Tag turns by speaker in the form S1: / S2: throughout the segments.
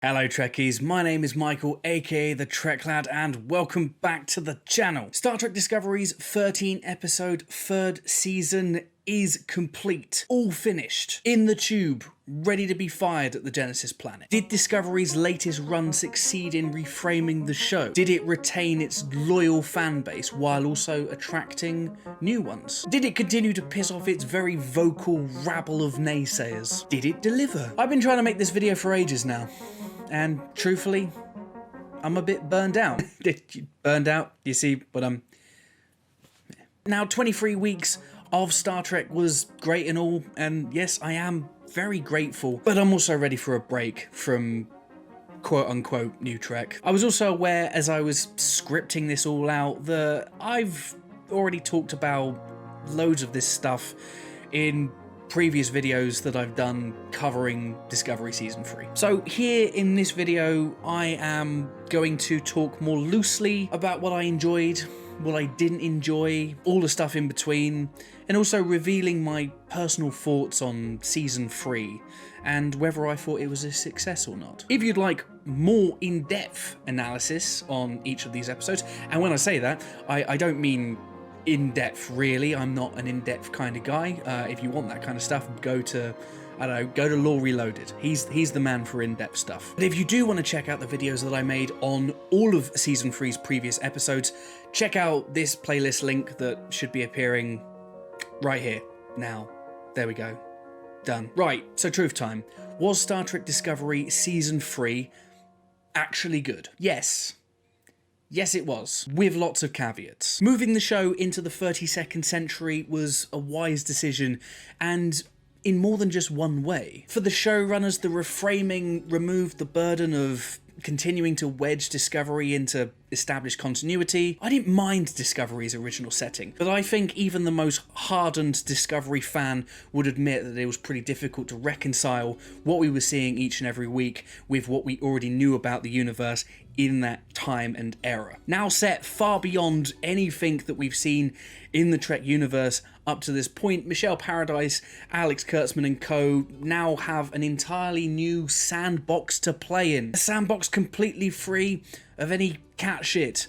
S1: Hello Trekkies, my name is Michael aka the TrekLad and welcome back to the channel. Star Trek Discovery's 13 episode third season is complete. All finished. In the tube, ready to be fired at the Genesis planet. Did Discovery's latest run succeed in reframing the show? Did it retain its loyal fan base while also attracting new ones? Did it continue to piss off its very vocal rabble of naysayers? Did it deliver? I've been trying to make this video for ages now. And truthfully, I'm a bit burned out. Burned out, you see, but Now, 23 weeks of Star Trek was great and all, and yes, I am very grateful, but I'm also ready for a break from quote-unquote new Trek. I was also aware as I was scripting this all out that I've already talked about loads of this stuff in previous videos that I've done covering Discovery Season 3. So here in this video, I am going to talk more loosely about what I enjoyed, what I didn't enjoy, all the stuff in between, and also revealing my personal thoughts on Season 3 and whether I thought it was a success or not. If you'd like more in-depth analysis on each of these episodes, and when I say that, I don't mean in-depth really, I'm not an in-depth kind of guy. If you want that kind of stuff, go to, I don't know, go to Law Reloaded. He's the man for in-depth stuff. But if you do want to check out the videos that I made on all of Season 3's previous episodes, check out this playlist link that should be appearing right here, now. There we go. Done. Right, so truth time. Was Star Trek Discovery Season 3 actually good? Yes. Yes, it was, with lots of caveats. Moving the show into the 32nd century was a wise decision, and in more than just one way. For the showrunners, the reframing removed the burden of continuing to wedge Discovery into established continuity. I didn't mind Discovery's original setting, but I think even the most hardened Discovery fan would admit that it was pretty difficult to reconcile what we were seeing each and every week with what we already knew about the universe in that time and era. Now set far beyond anything that we've seen in the Trek universe up to this point, Michelle Paradise, Alex Kurtzman and co. now have an entirely new sandbox to play in. A sandbox completely free of any cat shit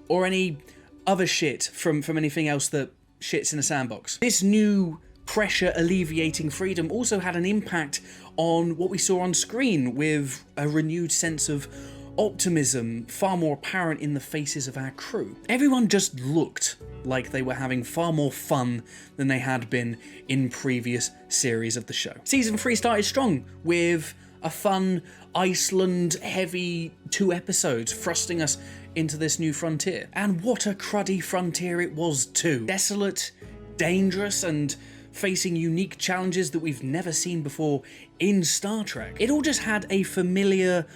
S1: or any other shit from anything else that shits in a sandbox. This new pressure alleviating freedom also had an impact on what we saw on screen, with a renewed sense of optimism far more apparent in the faces of our crew. Everyone just looked like they were having far more fun than they had been in previous series of the show. Season 3 started strong with a fun Iceland-heavy 2 episodes thrusting us into this new frontier. And what a cruddy frontier it was too. Desolate, dangerous, and facing unique challenges that we've never seen before in Star Trek. It all just had a familiar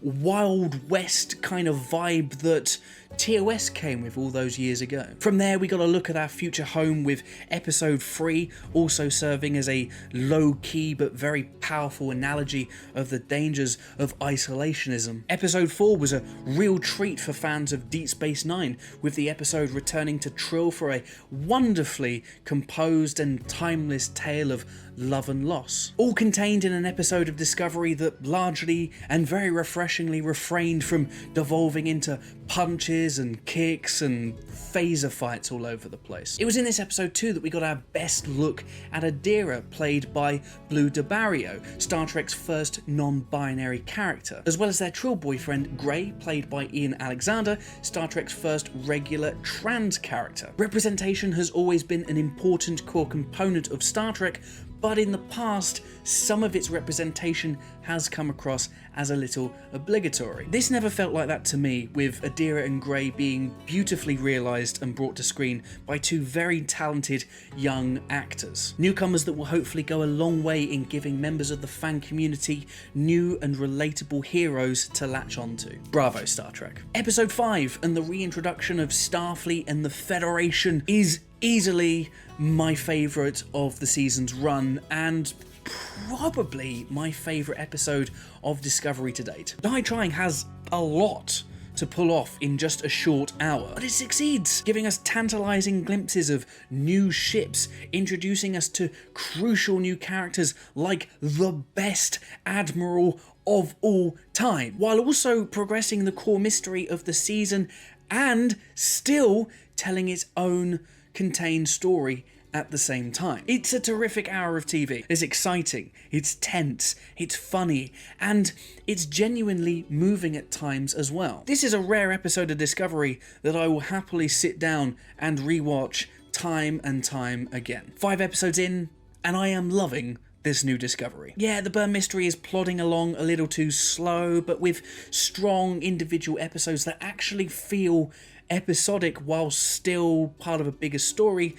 S1: Wild West kind of vibe that TOS came with all those years ago. From there, we got a look at our future home with episode 3 also serving as a low-key but very powerful analogy of the dangers of isolationism. Episode 4 was a real treat for fans of Deep Space Nine, with the episode returning to Trill for a wonderfully composed and timeless tale of love and loss. All contained in an episode of Discovery that largely and very refreshingly refrained from devolving into punches and kicks and phaser fights all over the place. It was in this episode too that we got our best look at Adira, played by Blue DeBarrio, Star Trek's first non-binary character, as well as their Trill boyfriend Gray, played by Ian Alexander, Star Trek's first regular trans character. Representation has always been an important core component of Star Trek, but in the past, some of its representation has come across as a little obligatory. This never felt like that to me, with Adira and Gray being beautifully realised and brought to screen by 2 very talented young actors. Newcomers that will hopefully go a long way in giving members of the fan community new and relatable heroes to latch onto. Bravo, Star Trek. Episode 5 and the reintroduction of Starfleet and the Federation is easily my favourite of the season's run, and probably my favourite episode of Discovery to date. Die Trying has a lot to pull off in just a short hour, but it succeeds, giving us tantalising glimpses of new ships, introducing us to crucial new characters like the best Admiral of all time, while also progressing the core mystery of the season and still telling its own contained story at the same time. It's a terrific hour of TV. It's exciting, it's tense, it's funny, and it's genuinely moving at times as well. This is a rare episode of Discovery that I will happily sit down and rewatch time and time again. 5 episodes in, and I am loving this new Discovery. Yeah, the Burn mystery is plodding along a little too slow, but with strong individual episodes that actually feel episodic while still part of a bigger story,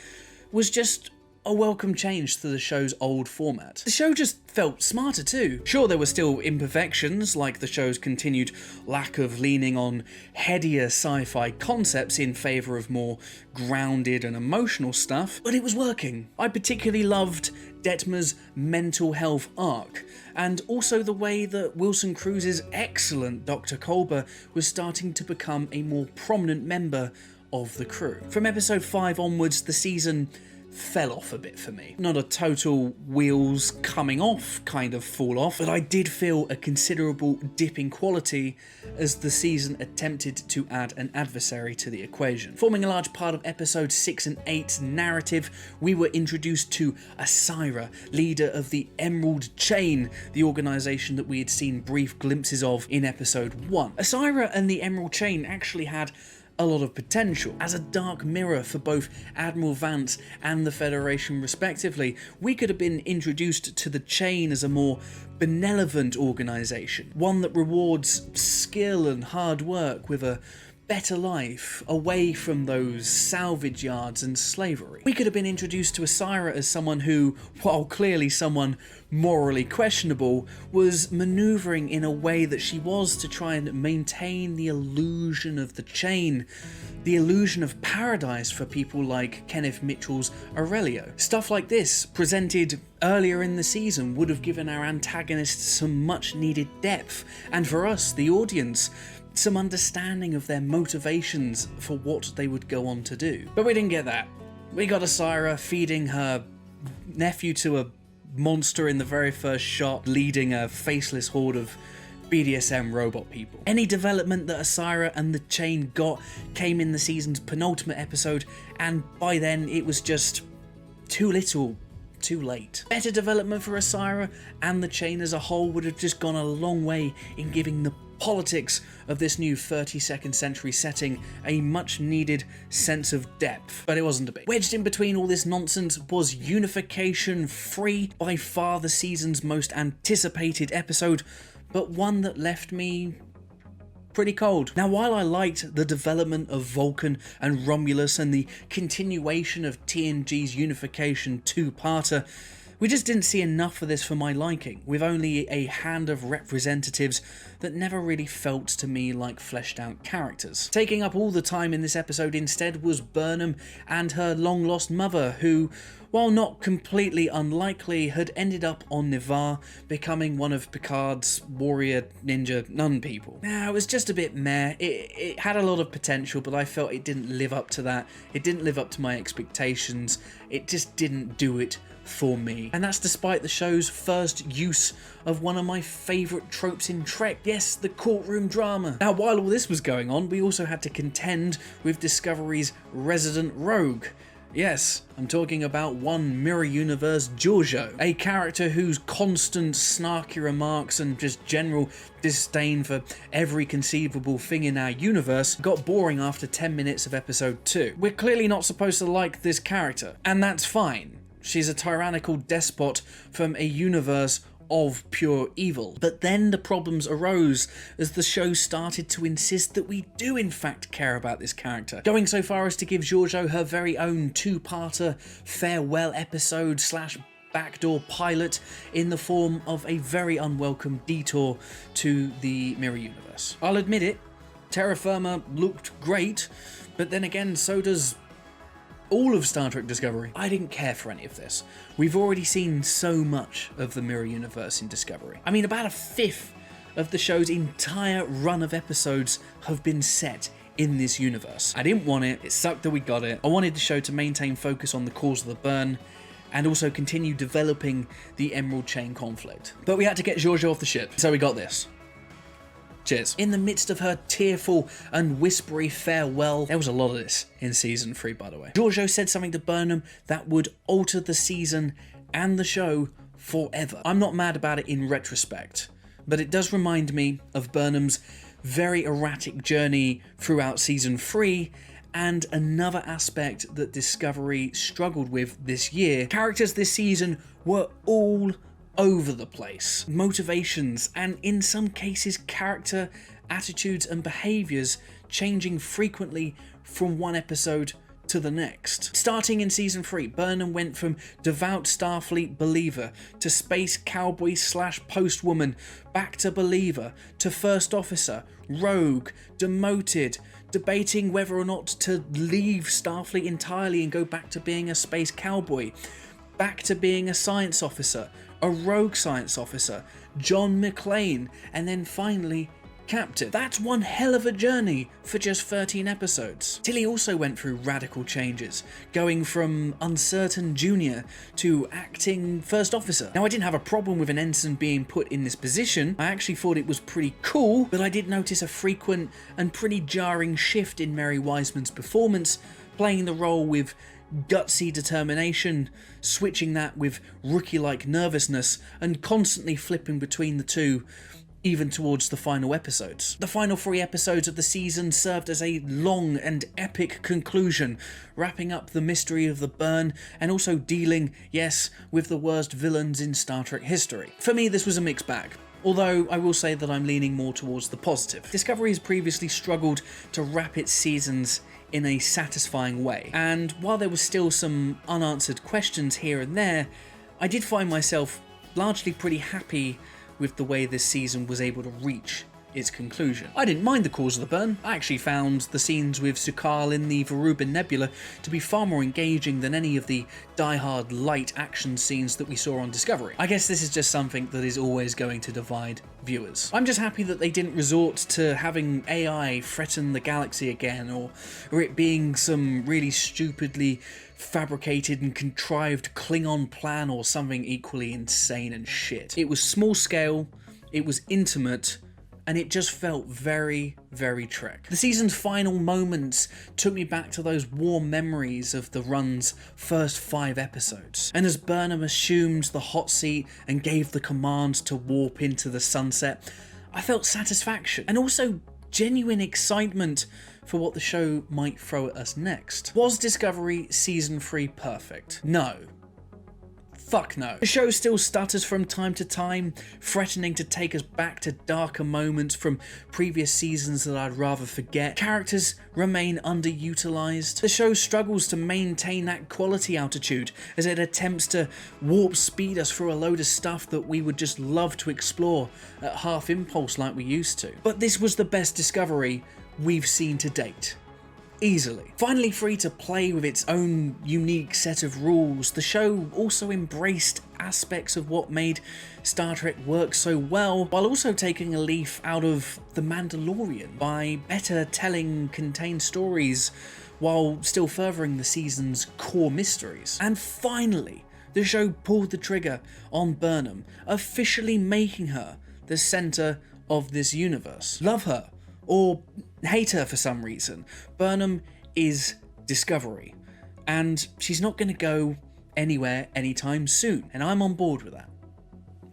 S1: was just a welcome change to the show's old format. The show just felt smarter too. Sure, there were still imperfections, like the show's continued lack of leaning on headier sci-fi concepts in favour of more grounded and emotional stuff, but it was working. I particularly loved Detmer's mental health arc, and also the way that Wilson Cruz's excellent Dr. Kolber was starting to become a more prominent member of the crew. From episode 5 onwards, the season fell off a bit for me. Not a total wheels coming off kind of fall off, but I did feel a considerable dip in quality as the season attempted to add an adversary to the equation. Forming a large part of episodes 6 and 8's narrative, we were introduced to Adira, leader of the Emerald Chain, the organisation that we had seen brief glimpses of in episode 1. Adira and the Emerald Chain actually had a lot of potential. As a dark mirror for both Admiral Vance and the Federation respectively, we could have been introduced to the Chain as a more benevolent organisation, one that rewards skill and hard work with a better life, away from those salvage yards and slavery. We could have been introduced to Adira as someone who, while clearly someone morally questionable, was manoeuvring in a way that she was to try and maintain the illusion of the Chain, the illusion of paradise for people like Kenneth Mitchell's Aurelio. Stuff like this, presented earlier in the season, would have given our antagonists some much needed depth, and for us, the audience, some understanding of their motivations for what they would go on to do. But we didn't get that. We got Adira feeding her nephew to a monster in the very first shot, leading a faceless horde of BDSM robot people. Any development that Adira and the Chain got came in the season's penultimate episode, and by then it was just too little, too late. Better development for Adira and the Chain as a whole would have just gone a long way in giving the politics of this new 32nd century setting a much needed sense of depth, but it wasn't to be. Wedged in between all this nonsense was Unification 3, by far the season's most anticipated episode, but one that left me pretty cold. Now, while I liked the development of Vulcan and Romulus and the continuation of TNG's Unification 2-parter, we just didn't see enough of this for my liking, with only a hand of representatives that never really felt to me like fleshed out characters. Taking up all the time in this episode instead was Burnham and her long lost mother, who, while not completely unlikely, had ended up on Ni'Var, becoming one of Picard's warrior ninja nun people. Now, it was just a bit meh. It had a lot of potential, but I felt it didn't live up to that. It didn't live up to my expectations. It just didn't do it for me. And that's despite the show's first use of one of my favourite tropes in Trek. Yes, the courtroom drama. Now, while all this was going on, we also had to contend with Discovery's resident rogue. Yes, I'm talking about one Mirror Universe Giorgio, a character whose constant snarky remarks and just general disdain for every conceivable thing in our universe got boring after 10 minutes of episode 2. We're clearly not supposed to like this character, and that's fine. She's a tyrannical despot from a universe of pure evil. But then the problems arose as the show started to insist that we do in fact care about this character, going so far as to give Giorgio her very own 2-parter farewell episode / backdoor pilot in the form of a very unwelcome detour to the Mirror Universe. I'll admit it, Terra Firma looked great, but then again, so does all of Star Trek Discovery. I didn't care for any of this. We've already seen so much of the Mirror Universe in Discovery. I mean, about a fifth of the show's entire run of episodes have been set in this universe. I didn't want it. It sucked that we got it. I wanted the show to maintain focus on the cause of the burn, and also continue developing the Emerald Chain conflict. But we had to get Giorgio off the ship, so we got this. Cheers. In the midst of her tearful and whispery farewell, there was a lot of this in season 3, by the way, Giorgio said something to Burnham that would alter the season and the show forever. I'm not mad about it in retrospect, but it does remind me of Burnham's very erratic journey throughout season 3, and another aspect that Discovery struggled with this year. Characters this season were all over the place. Motivations, and in some cases character attitudes and behaviours changing frequently from one episode to the next. Starting in season 3, Burnham went from devout Starfleet believer to space cowboy / postwoman, back to believer, to first officer, rogue, demoted, debating whether or not to leave Starfleet entirely and go back to being a space cowboy, back to being a science officer, a rogue science officer, John McClane, and then finally captain. That's one hell of a journey for just 13 episodes. Tilly also went through radical changes, going from uncertain junior to acting first officer. Now, I didn't have a problem with an ensign being put in this position. I actually thought it was pretty cool, but I did notice a frequent and pretty jarring shift in Mary Wiseman's performance, playing the role with gutsy determination, switching that with rookie-like nervousness, and constantly flipping between the two, even towards the final episodes. The final 3 episodes of the season served as a long and epic conclusion, wrapping up the mystery of the burn and also dealing, yes, with the worst villains in Star Trek history. For me, this was a mixed bag, although I will say that I'm leaning more towards the positive. Discovery has previously struggled to wrap its seasons in a satisfying way, and while there was still some unanswered questions here and there, I did find myself largely pretty happy with the way this season was able to reach its conclusion. I didn't mind the cause of the burn. I actually found the scenes with Su'Kal in the Verubin Nebula to be far more engaging than any of the die-hard light action scenes that we saw on Discovery. I guess this is just something that is always going to divide viewers. I'm just happy that they didn't resort to having AI threaten the galaxy again, or it being some really stupidly fabricated and contrived Klingon plan or something equally insane and shit. It was small scale, it was intimate, and it just felt very, very Trek. The season's final moments took me back to those warm memories of the run's first 5 episodes. And as Burnham assumed the hot seat and gave the command to warp into the sunset, I felt satisfaction and also genuine excitement for what the show might throw at us next. Was Discovery Season 3 perfect? No. Fuck no. The show still stutters from time to time, threatening to take us back to darker moments from previous seasons that I'd rather forget. Characters remain underutilized. The show struggles to maintain that quality altitude as it attempts to warp speed us through a load of stuff that we would just love to explore at half impulse like we used to. But this was the best Discovery we've seen to date. Easily. Finally free to play with its own unique set of rules, the show also embraced aspects of what made Star Trek work so well, while also taking a leaf out of The Mandalorian by better telling contained stories while still furthering the season's core mysteries. And finally, the show pulled the trigger on Burnham, officially making her the centre of this universe. Love her, or hate her for some reason, Burnham is Discovery, and she's not going to go anywhere anytime soon, and I'm on board with that.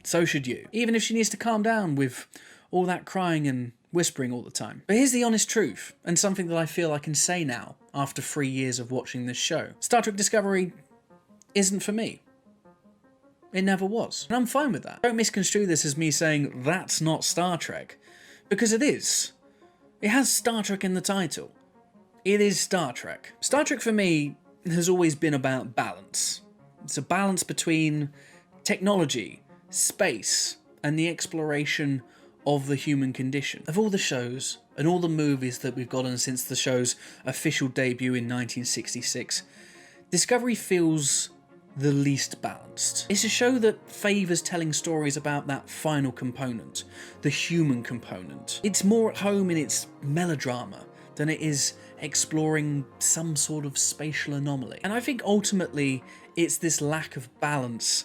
S1: So should you, even if she needs to calm down with all that crying and whispering all the time. But here's the honest truth, and something that I feel I can say now after 3 years of watching this show. Star Trek Discovery isn't for me. It never was, and I'm fine with that. Don't misconstrue this as me saying that's not Star Trek, because it is. It has Star Trek in the title. It is Star Trek. Star Trek for me has always been about balance. It's a balance between technology, space, and the exploration of the human condition. Of all the shows and all the movies that we've gotten since the show's official debut in 1966, Discovery feels the least balanced. It's a show that favours telling stories about that final component, the human component. It's more at home in its melodrama than it is exploring some sort of spatial anomaly. And I think ultimately it's this lack of balance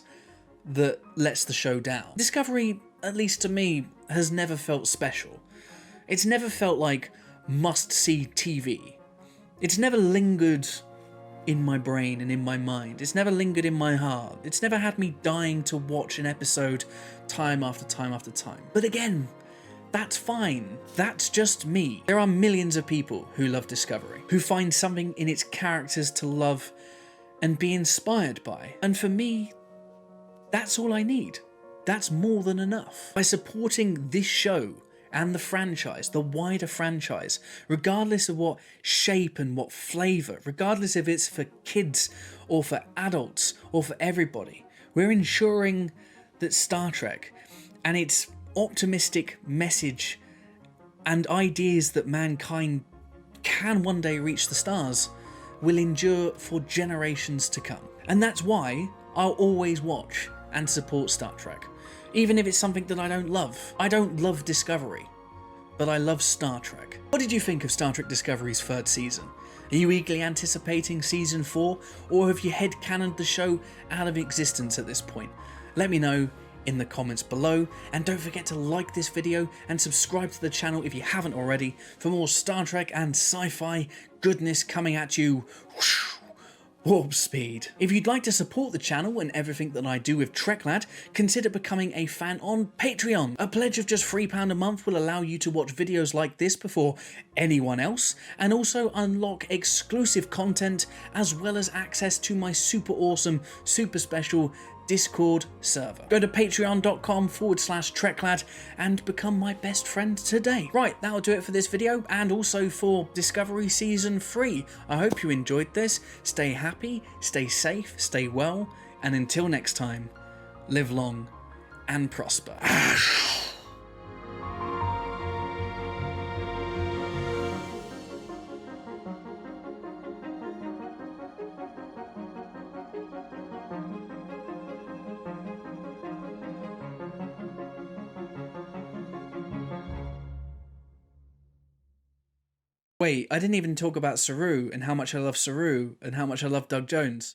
S1: that lets the show down. Discovery, at least to me, has never felt special. It's never felt like must-see TV. It's never lingered in my brain and in my mind. It's never lingered in my heart. It's never had me dying to watch an episode time after time after time. But again, that's fine. That's just me. There are millions of people who love Discovery, who find something in its characters to love and be inspired by. And for me, that's all I need. That's more than enough. By supporting this show and the franchise, the wider franchise, regardless of what shape and what flavour, regardless if it's for kids or for adults or for everybody, we're ensuring that Star Trek and its optimistic message and ideas that mankind can one day reach the stars will endure for generations to come. And that's why I'll always watch and support Star Trek, even if it's something that I don't love. I don't love Discovery, but I love Star Trek. What did you think of Star Trek Discovery's 3rd season? Are you eagerly anticipating season 4, or have you headcanoned the show out of existence at this point? Let me know in the comments below, and don't forget to like this video and subscribe to the channel if you haven't already for more Star Trek and sci-fi goodness coming at you. Warp speed. If you'd like to support the channel and everything that I do with TrekLad, consider becoming a fan on Patreon. A pledge of just £3 a month will allow you to watch videos like this before anyone else, and also unlock exclusive content as well as access to my super awesome, super special Discord server. Go to patreon.com/TrekLad and become my best friend today. Right, that'll do it for this video and also for Discovery Season 3. I hope you enjoyed this. Stay happy, stay safe, stay well, and until next time, live long and prosper. Wait, I didn't even talk about Saru and how much I love Saru and how much I love Doug Jones.